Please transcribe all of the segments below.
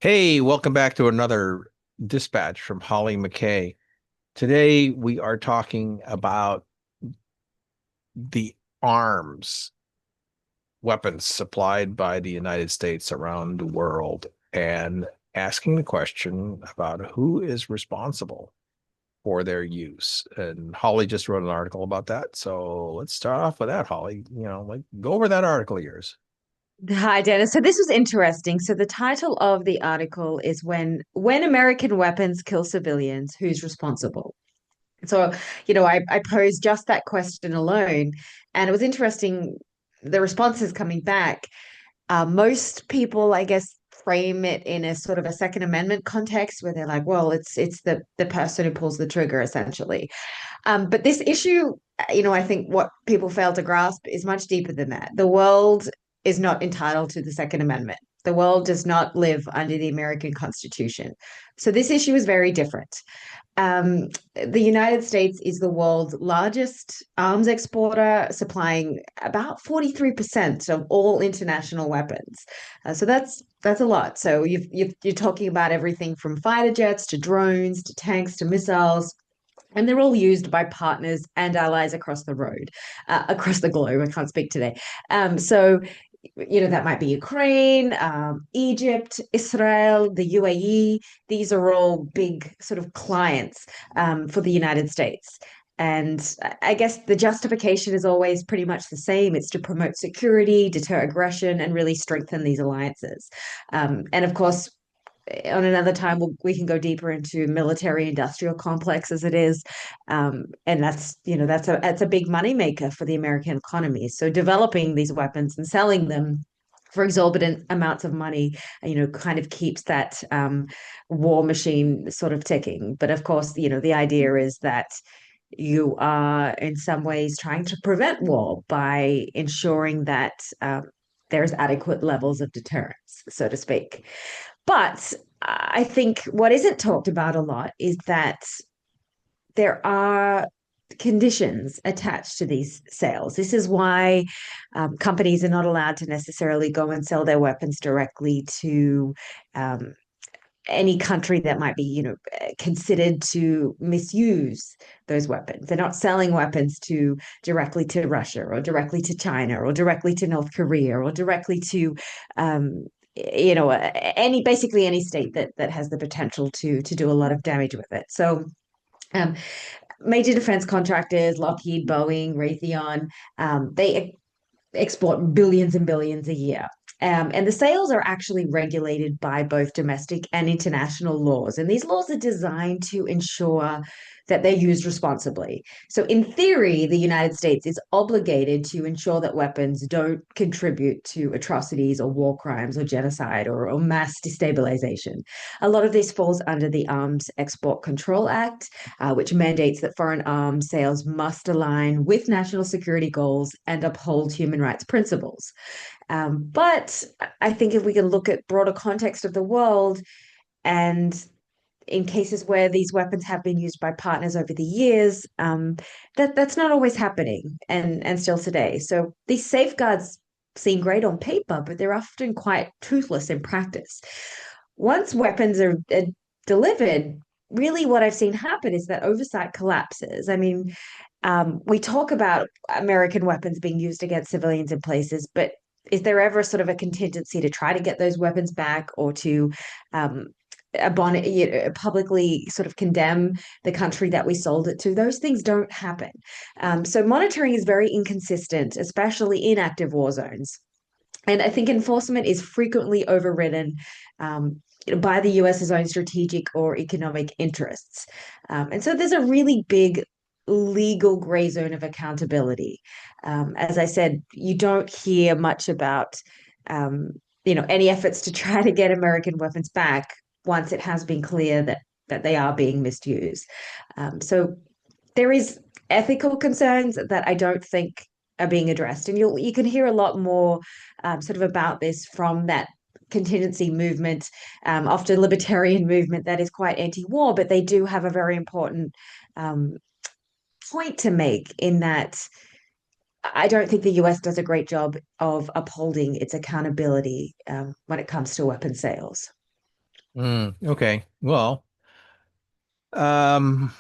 Hey, welcome back to another dispatch from Holly McKay. Today we are talking about the arms weapons supplied by the United States around the world and asking the question about who is responsible for their use. And Holly just wrote an article about that. So let's start off with that, Holly. Go over that article of yours. Hi, Dennis. So this was interesting. So the title of the article is when American weapons kill civilians, who's responsible? So, I posed just that question alone, and it was interesting. The responses coming back, most people, I guess, frame it in a sort of a Second Amendment context where they're like, well, it's the person who pulls the trigger, essentially. But this issue, I think what people fail to grasp is much deeper than that. The world is not entitled to the Second Amendment. The world does not live under the American Constitution. So this issue is very different. The United States is the world's largest arms exporter, supplying about 43% of all international weapons. So that's a lot. So you're talking about everything from fighter jets to drones to tanks to missiles, and they're all used by partners and allies across the globe. I can't speak today. So, that might be Ukraine, Egypt, Israel, the UAE. These are all big sort of clients for the United States. And I guess the justification is always pretty much the same. It's to promote security, deter aggression, and really strengthen these alliances. And of course, on another time we can go deeper into military industrial complex as it is, and that's a big money maker for the American economy. So developing these weapons and selling them for exorbitant amounts of money, kind of keeps that war machine sort of ticking. But of course, the idea is that you are in some ways trying to prevent war by ensuring that there's adequate levels of deterrence, so to speak. But I think what isn't talked about a lot is that there are conditions attached to these sales. This is why companies are not allowed to necessarily go and sell their weapons directly to um, any country that might be, considered to misuse those weapons. They're not selling weapons to directly to Russia or directly to China or directly to North Korea or directly to any basically any state that has the potential to do a lot of damage with it. So um, major defense contractors, Lockheed, Boeing, Raytheon, they export billions and billions a year. And the sales are actually regulated by both domestic and international laws. And these laws are designed to ensure that they're used responsibly. So, in theory, the United States is obligated to ensure that weapons don't contribute to atrocities or war crimes or genocide or mass destabilization. A lot of this falls under the Arms Export Control Act, which mandates that foreign arms sales must align with national security goals and uphold human rights principles. But I think if we can look at broader context of the world, and in cases where these weapons have been used by partners over the years, that's not always happening, and still today. So these safeguards seem great on paper, but they're often quite toothless in practice. Once weapons are delivered, really what I've seen happen is that oversight collapses. I mean, we talk about American weapons being used against civilians in places, but is there ever sort of a contingency to try to get those weapons back or to um, publicly sort of condemn the country that we sold it to? Those things don't happen. So monitoring is very inconsistent, especially in active war zones. And I think enforcement is frequently overridden by the US's own strategic or economic interests. And so there's a really big legal gray zone of accountability. As I said, you don't hear much about, any efforts to try to get American weapons back once it has been clear that they are being misused. So there is ethical concerns that I don't think are being addressed, and you can hear a lot more sort of about this from that contingency movement, often libertarian movement that is quite anti-war, but they do have a very important um, point to make in that I don't think the US does a great job of upholding its accountability when it comes to weapon sales. Okay. Well, um,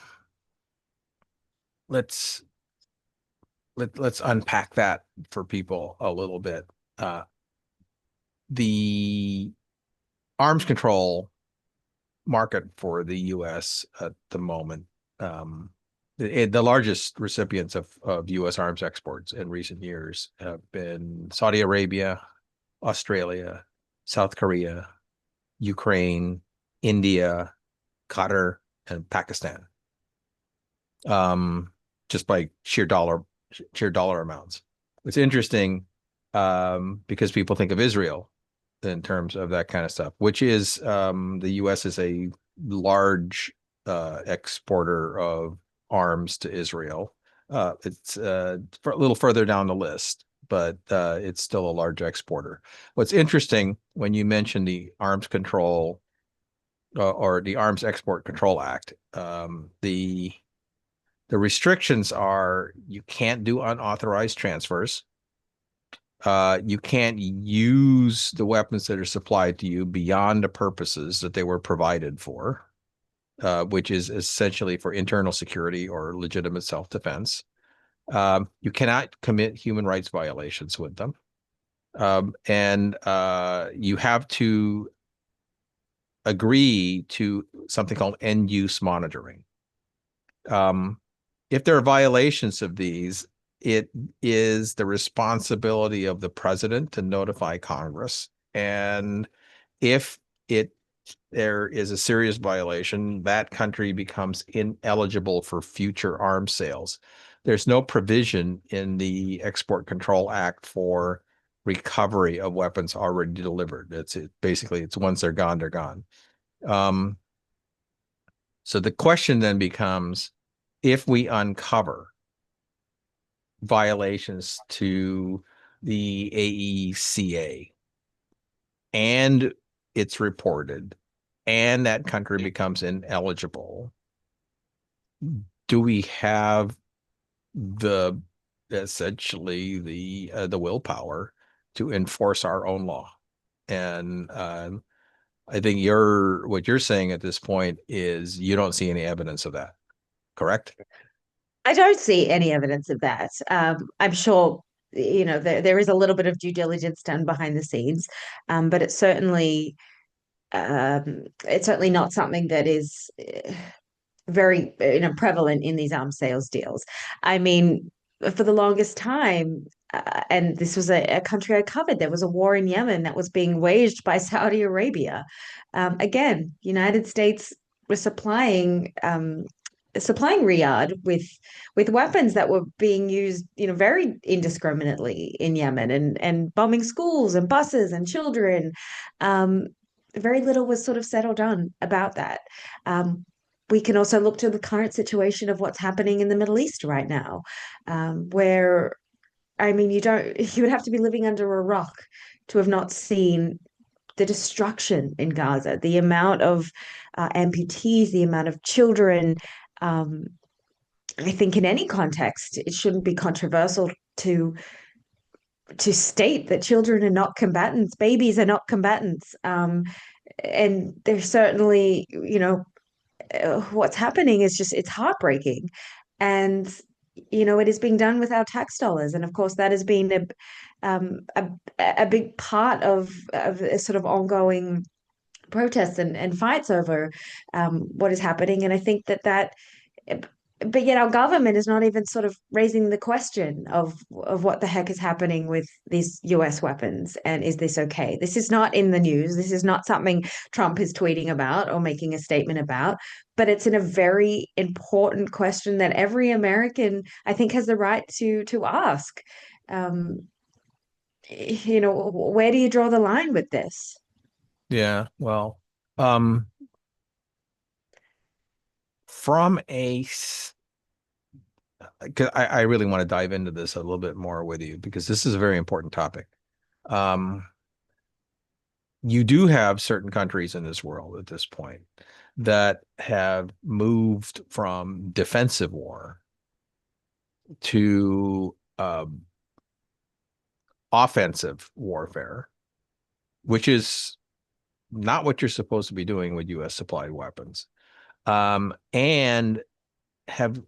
let's let's unpack that for people a little bit. Uh, the arms control market for the U.S. at the moment, the largest recipients of U.S. arms exports in recent years have been Saudi Arabia, Australia, South Korea, Ukraine, India, Qatar, and Pakistan. Um, just by sheer dollar amounts. It's interesting because people think of Israel in terms of that kind of stuff, which is the U.S. is a large exporter of arms to Israel. It's a little further down the list, but it's still a large exporter. What's interesting when you mention the arms control or the Arms Export Control Act, the restrictions are you can't do unauthorized transfers. You can't use the weapons that are supplied to you beyond the purposes that they were provided for, which is essentially for internal security or legitimate self-defense. You cannot commit human rights violations with them. And you have to agree to something called end use monitoring. If there are violations of these, it is the responsibility of the president to notify Congress. And if it there is a serious violation, that country becomes ineligible for future arms sales. There's no provision in the Export Control Act for recovery of weapons already delivered. Basically it's once they're gone, they're gone. Um, so the question then becomes, if we uncover violations to the AECA and it's reported and that country becomes ineligible, do we have the essentially the willpower to enforce our own law? And I think what you're saying at this point is you don't see any evidence of that, correct? I don't see any evidence of that. I'm sure, there is a little bit of due diligence done behind the scenes, but it's certainly not something that is very prevalent in these arms sales deals. I mean, for the longest time, and this was a country I covered, there was a war in Yemen that was being waged by Saudi Arabia. Again, United States was supplying Riyadh with weapons that were being used, very indiscriminately in Yemen and bombing schools and buses and children. Um, Very little was sort of settled on about that. We can also look to the current situation of what's happening in the Middle East right now, where I mean, you would have to be living under a rock to have not seen the destruction in Gaza, the amount of amputees, the amount of children. Um, I think in any context, it shouldn't be controversial to state that children are not combatants, babies are not combatants, and there's certainly, what's happening is just it's heartbreaking, and it is being done with our tax dollars, and of course that has been a big part of a sort of ongoing protests and fights over what is happening. And I think that but yet our government is not even sort of raising the question of what the heck is happening with these US weapons, and is this okay? This is not in the news. This is not something Trump is tweeting about or making a statement about, but it's in a very important question that every American, I think, has the right to ask. Um, where do you draw the line with this? Yeah, well, um, from a 'cause I really want to dive into this a little bit more with you because this is a very important topic. Um, you do have certain countries in this world at this point that have moved from defensive war to offensive warfare, which is not what you're supposed to be doing with U.S. supplied weapons, and have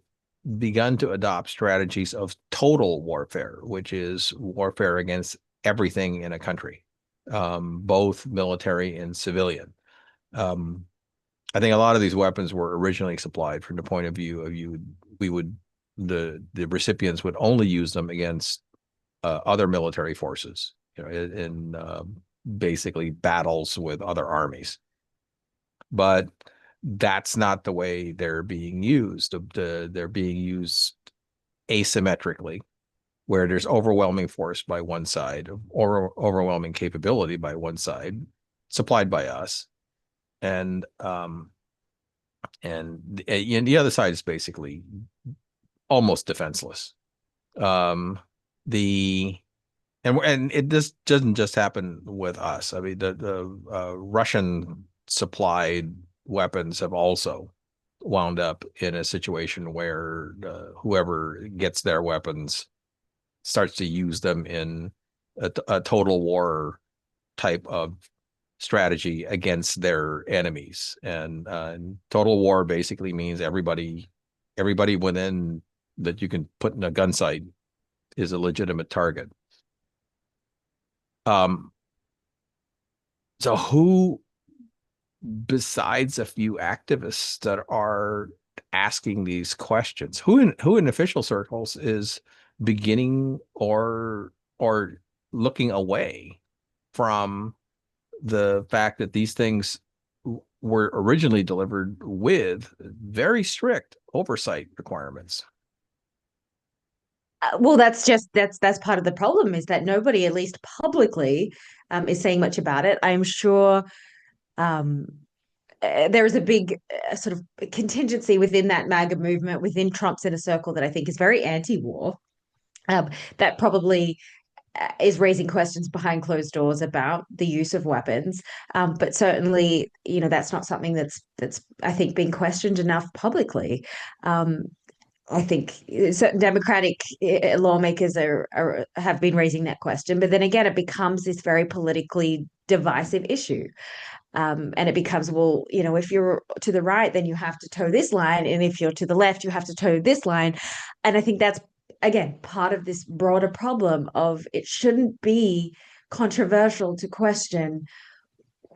begun to adopt strategies of total warfare, which is warfare against everything in a country, both military and civilian. Um, I think a lot of these weapons were originally supplied from the point of view of we would the recipients would only use them against other military forces, in basically battles with other armies. But that's not the way they're being used. They're being used asymmetrically, where there's overwhelming force by one side or overwhelming capability by one side, supplied by us, and the other side is basically almost defenseless. The and it just doesn't just happen with us. I mean, the Russian supplied weapons have also wound up in a situation where whoever gets their weapons starts to use them in a total war type of strategy against their enemies. And total war basically means everybody within that you can put in a gun sight is a legitimate target. Um, so who, besides a few activists that are asking these questions, who in official circles is beginning or looking away from the fact that these things were originally delivered with very strict oversight requirements? Well, that's part of the problem is that nobody, at least publicly, is saying much about it. I'm sure um, there is a big sort of contingency within that MAGA movement, within Trump's inner circle, that I think is very anti-war. That probably is raising questions behind closed doors about the use of weapons. But certainly, that's not something that's I think being questioned enough publicly. Um, I think certain Democratic lawmakers have been raising that question, but then again, it becomes this very politically divisive issue. And it becomes, well, if you're to the right, then you have to toe this line. And if you're to the left, you have to toe this line. And I think that's, again, part of this broader problem of it shouldn't be controversial to question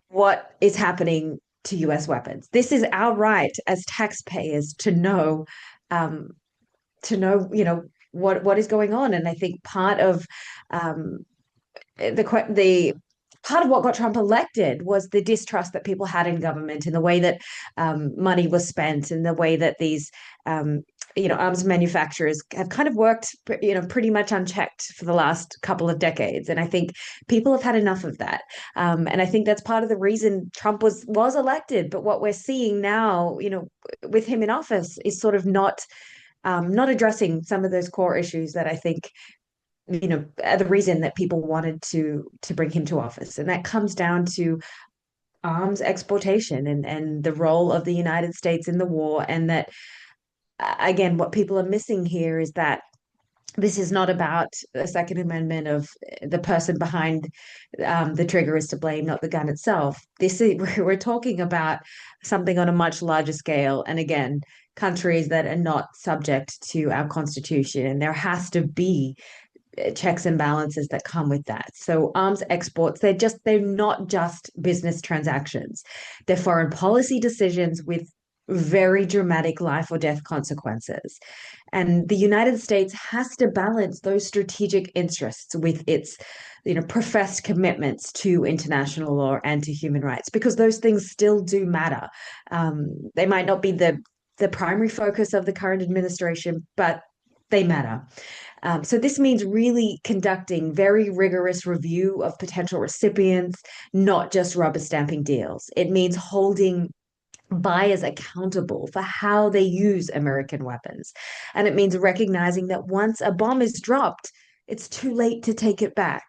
what is happening to US weapons. This is our right as taxpayers um, what is going on. And I think um, the part of what got Trump elected was the distrust that people had in government, and the way that money was spent, and the way that these arms manufacturers have kind of worked pretty much unchecked for the last couple of decades. And I think people have had enough of that. And I think that's part of the reason Trump was elected. But what we're seeing now, with him in office, is sort of not addressing some of those core issues that I think are the reason that people wanted to bring him to office. And that comes down to arms exportation and the role of the United States in the war. And that, again, what people are missing here is that this is not about the Second Amendment of the person behind the trigger is to blame, not the gun itself. We're talking about something on a much larger scale. And again, countries that are not subject to our constitution. And there has to be checks and balances that come with that. So arms exports, they're not just business transactions. They're foreign policy decisions with very dramatic life or death consequences. And the United States has to balance those strategic interests with its professed commitments to international law and to human rights, because those things still do matter. They might not be the primary focus of the current administration, but they matter. So this means really conducting very rigorous review of potential recipients, not just rubber stamping deals. It means holding buyers accountable for how they use American weapons. And it means recognizing that once a bomb is dropped, it's too late to take it back.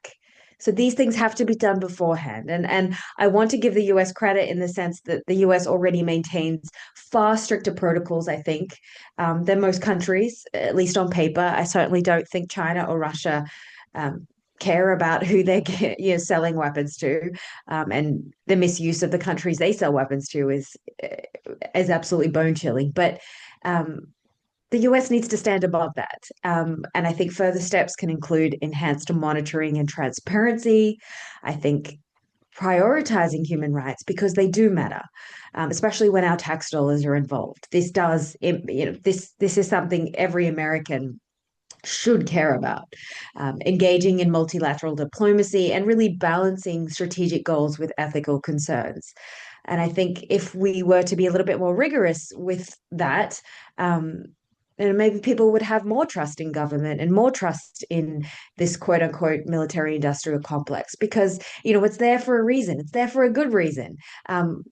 So these things have to be done beforehand. And I want to give the US credit in the sense that the US already maintains far stricter protocols, I think, than most countries, at least on paper. I certainly don't think China or Russia care about who they're selling weapons to, and the misuse of the countries they sell weapons to is absolutely bone chilling. But the US needs to stand above that. And I think further steps can include enhanced monitoring and transparency. I think prioritizing human rights because they do matter, especially when our tax dollars are involved. This is something every American should care about. Engaging in multilateral diplomacy and really balancing strategic goals with ethical concerns. And I think if we were to be a little bit more rigorous with that, and maybe people would have more trust in government and more trust in this quote unquote military industrial complex because it's there for a reason. It's there for a good reason.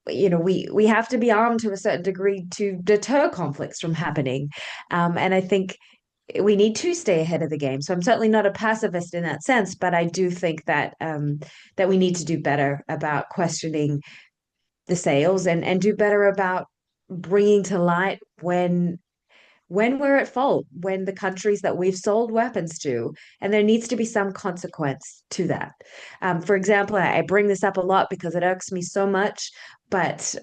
We have to be armed to a certain degree to deter conflicts from happening. And I think we need to stay ahead of the game. So I'm certainly not a pacifist in that sense, but I do think that we need to do better about questioning the sales and do better about bringing to light when we're at fault, when the countries that we've sold weapons to, and there needs to be some consequence to that. For example, I bring this up a lot because it irks me so much, but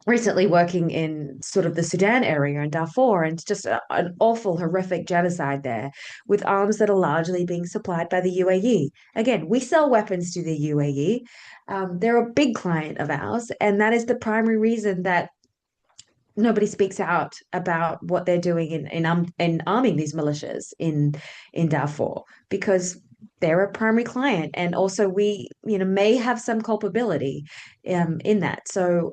recently working in sort of the Sudan area in Darfur, and it's just an awful, horrific genocide there with arms that are largely being supplied by the UAE. Again, we sell weapons to the UAE. They're a big client of ours, and that is the primary reason that nobody speaks out about what they're doing in arming these militias in Darfur because they're a primary client, and also we may have some culpability in that. So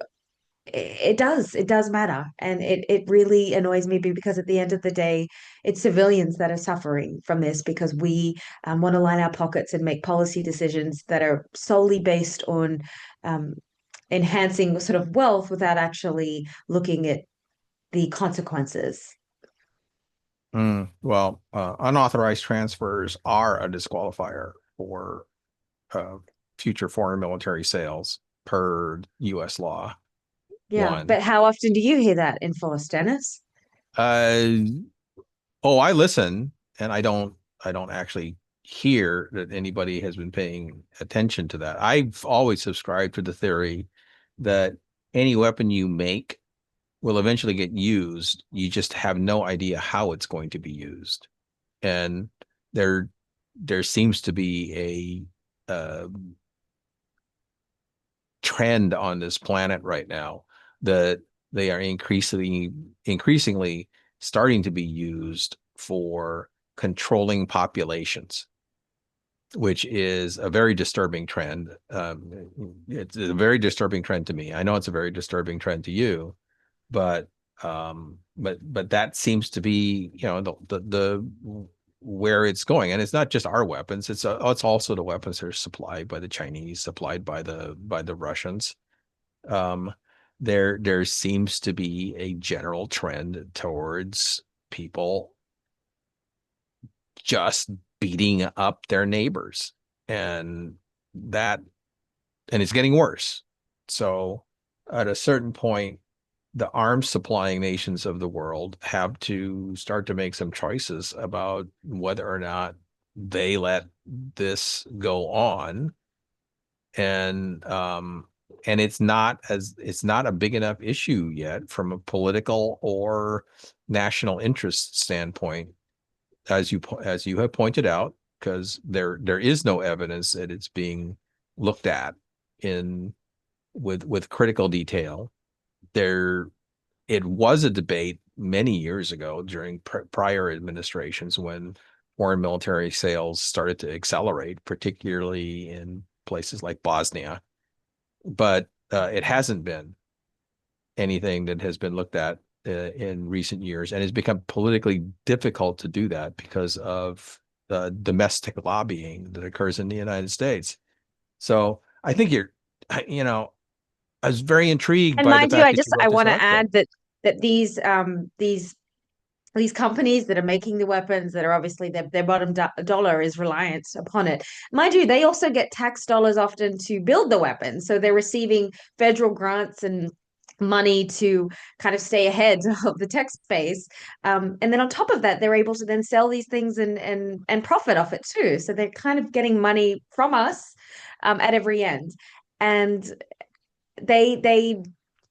it does matter, and it really annoys me because at the end of the day, it's civilians that are suffering from this because we want to line our pockets and make policy decisions that are solely based on um, enhancing sort of wealth without actually looking at the consequences. Well, unauthorized transfers are a disqualifier for uh, future foreign military sales per U.S. law. Yeah, One. but how often do you hear that enforced, Dennis? Uh, oh, I listen, and I don't actually hear that anybody has been paying attention to that. I've always subscribed to the theory that any weapon you make will eventually get used. You just have no idea how it's going to be used. And there there seems to be a trend on this planet right now that they are increasingly starting to be used for controlling populations, which is a very disturbing trend. It's a very disturbing trend to me. I know it's a very disturbing trend to you, but but that seems to be, the where it's going. And it's not just our weapons. It's also the weapons that are supplied by the Chinese, supplied by the Russians. Um, there seems to be a general trend towards people just beating up their neighbors, and that and it's getting worse. So at a certain point, the arms supplying nations of the world have to start to make some choices about whether or not they let this go on. And it's not a big enough issue yet from a political or national interest standpoint, as you have pointed out, because there is no evidence that it's being looked at in with critical detail. There It was a debate many years ago during prior administrations when foreign military sales started to accelerate, particularly in places like Bosnia. But it hasn't been anything that has been looked at in recent years, and it's become politically difficult to do that because of the domestic lobbying that occurs in the United States. So I think I was very intrigued And by the mind you, fact I that just you wrote I this want to article. add that these companies that are making the weapons that are obviously their bottom dollar is reliant upon it. Mind you, they also get tax dollars often to build the weapons. So they're receiving federal grants and money to kind of stay ahead of the tech space. And then on top of that, they're able to then sell these things and profit off it too. So they're kind of getting money from us at every end. And they they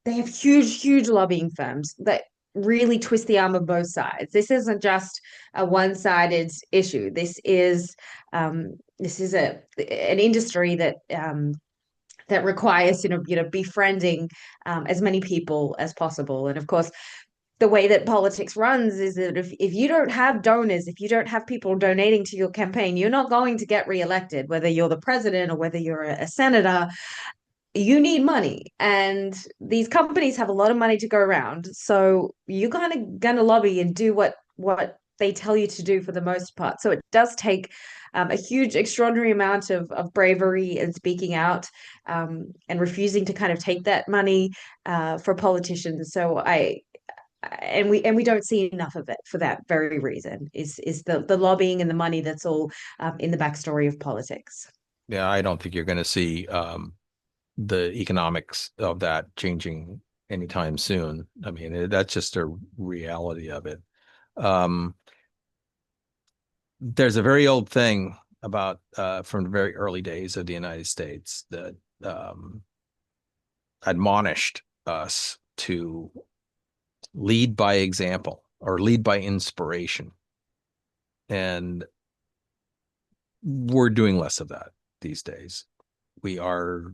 they have huge lobbying firms that really twist the arm of both sides. This isn't just a one-sided issue. This is an industry that requires befriending as many people as possible. And of course, the way that politics runs is that if you don't have donors, if you don't have people donating to your campaign, you're not going to get reelected, whether you're the president or whether you're a senator. You need money, and these companies have a lot of money to go around, so you're kind of going to lobby and do what they tell you to do for the most part. So it does take a huge extraordinary amount of bravery and speaking out, and refusing to kind of take that money for politicians. So I and we don't see enough of it for that very reason, is the lobbying and the money that's all in the backstory of politics. Yeah, I don't think you're going to see the economics of that changing anytime soon. I mean, that's just a reality of it. There's a very old thing about from the very early days of the United States that admonished us to lead by example or lead by inspiration. And we're doing less of that these days. We're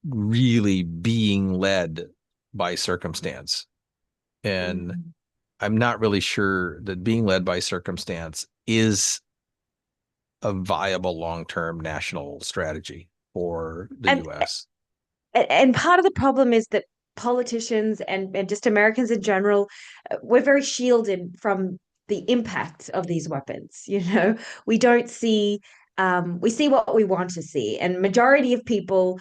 really being led by circumstance. And Mhm. I'm not really sure that being led by circumstance is a viable long-term national strategy for the And US. and part of the problem is that politicians and just Americans in general, we're very shielded from the impact of these weapons. We don't see, we see what we want to see, and majority of people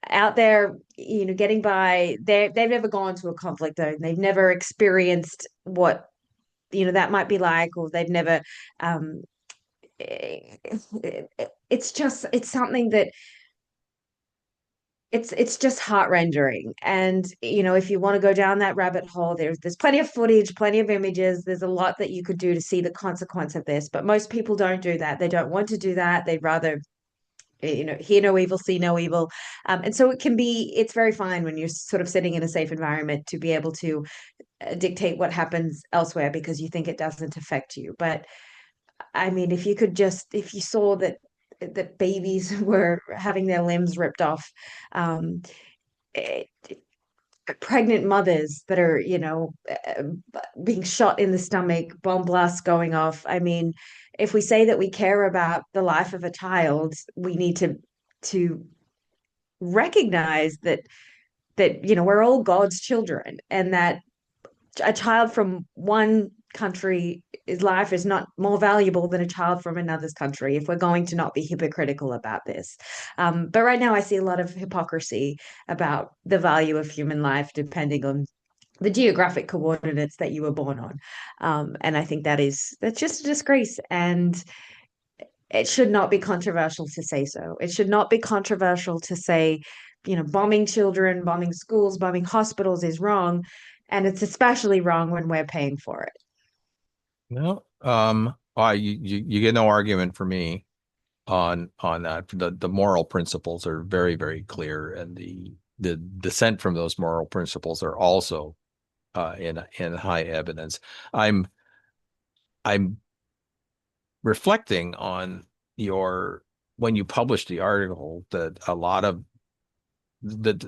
out there, getting by, they've never gone to a conflict zone. They've never experienced what that might be like, or they've never. Um, it's something that it's just heart-rending. And if you want to go down that rabbit hole, there's plenty of footage, plenty of images. There's a lot that you could do to see the consequence of this, but most people don't do that. They don't want to do that. They'd rather hear no evil, see no evil. And so it's very fine when you're sort of sitting in a safe environment to be able to dictate what happens elsewhere because you think it doesn't affect you. But I mean, if you saw that babies were having their limbs ripped off, um, it, pregnant mothers that are, being shot in the stomach, bomb blasts going off. I mean, if we say that we care about the life of a child, we need to recognize that we're all God's children, and that a child from one country, his life is not more valuable than a child from another's country, if we're going to not be hypocritical about this. But right now I see a lot of hypocrisy about the value of human life depending on the geographic coordinates that you were born on. And I think that's just a disgrace, and it should not be controversial to say so. It should not be controversial to say, bombing children, bombing schools, bombing hospitals is wrong. And it's especially wrong when we're paying for it. No, you get no argument for me on that. The moral principles are very, very clear, and the dissent from those moral principles are also in high evidence. I'm reflecting on your when you published the article that a lot of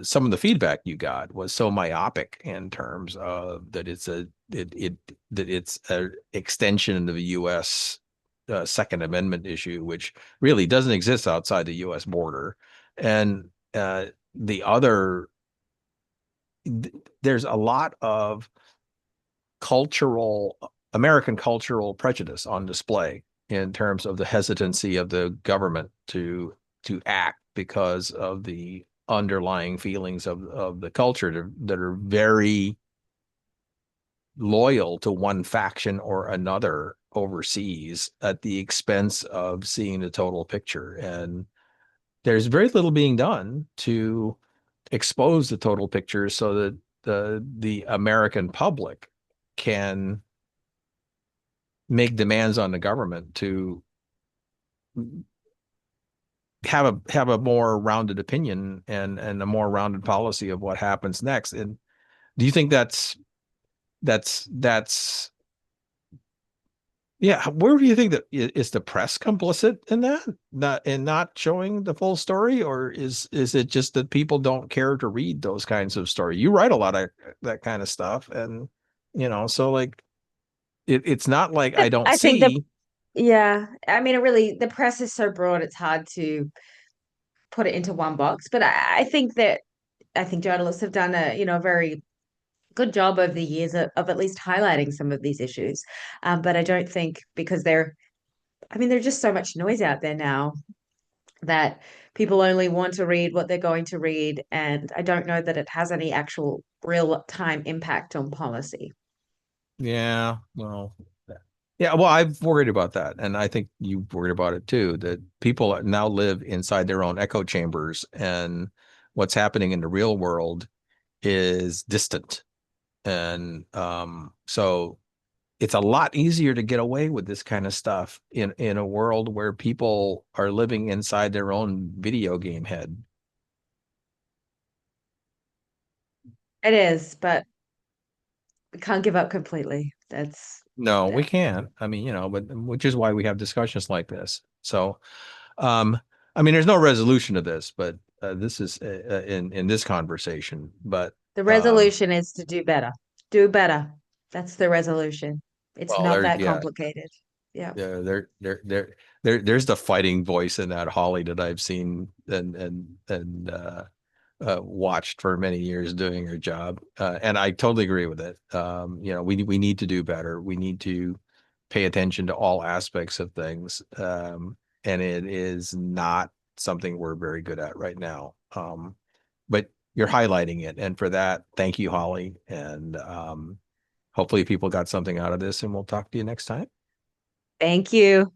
some of the feedback you got was so myopic in terms of that it's an extension of the U.S. Second Amendment issue, which really doesn't exist outside the U.S. border, and the other there's a lot of cultural American cultural prejudice on display in terms of the hesitancy of the government to act because of the underlying feelings of the culture that are very loyal to one faction or another overseas at the expense of seeing the total picture. And there's very little being done to expose the total picture so that the American public can make demands on the government to have a more rounded opinion and a more rounded policy of what happens next. And do you think that's yeah, where do you think that is the press complicit in that, not showing the full story, or is it just that people don't care to read those kinds of stories? You write a lot of that kind of stuff, and so like it's not like I don't I think the see. yeah, I mean, the press is so broad, it's hard to put it into one box. But I think journalists have done a very good job over the years of at least highlighting some of these issues. But I don't think because I mean, there's just so much noise out there now that people only want to read what they're going to read. And I don't know that it has any actual real time impact on policy. Yeah, well, yeah, well, I've worried about that, and I think you've worried about it too, that people now live inside their own echo chambers, and what's happening in the real world is distant. And so it's a lot easier to get away with this kind of stuff in a world where people are living inside their own video game head. It is, but we can't give up completely. No, we That can't. I mean, but which is why we have discussions like this. So, um, I mean, there's no resolution to this, but this is in this conversation. But the resolution is to do better. Do better. That's the resolution. It's well, not there, that yeah, complicated. Yeah. there's the fighting voice in that Holly that I've seen and watched for many years doing her job, and I totally agree with it. We need to do better. We need to pay attention to all aspects of things, and it is not something we're very good at right now. But you're highlighting it, and for that, thank you, Holly. And hopefully, people got something out of this, and we'll talk to you next time. Thank you.